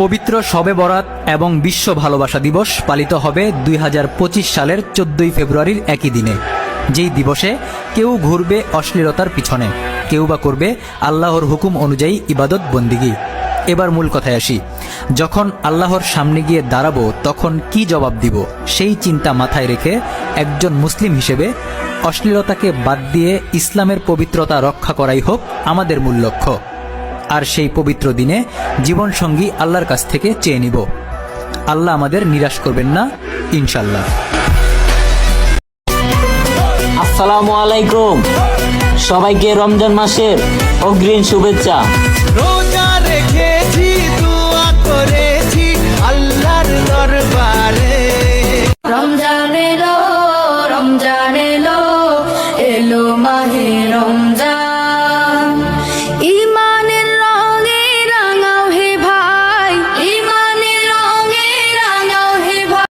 পবিত্র শবে বরাত এবং বিশ্ব ভালোবাসা দিবস পালিত হবে 2025 সালের 14ই ফেব্রুয়ারির একই দিনে, যেই দিবসে কেউ ঘুরবে অশ্লীলতার পিছনে, কেউ বা করবে আল্লাহর হুকুম অনুযায়ী ইবাদত বন্দিগি। এবার মূল কথায় আসি। যখন আল্লাহর সামনে গিয়ে দাঁড়াবো তখন কি জবাব দিব, সেই চিন্তা মাথায় রেখে একজন মুসলিম হিসেবে অশ্লীলতাকে বাদ দিয়ে ইসলামের পবিত্রতা রক্ষা করাই হোক আমাদের মূল লক্ষ্য। আর সেই পবিত্র দিনে জীবনসঙ্গী আল্লাহর কাছ থেকে চেয়ে নিব। আল্লাহ আমাদের নিরাশ করবেন না, ইনশাল্লাহ। আসসালামু আলাইকুম, সবাইকে রমজান মাসের অগ্রিম শুভেচ্ছা।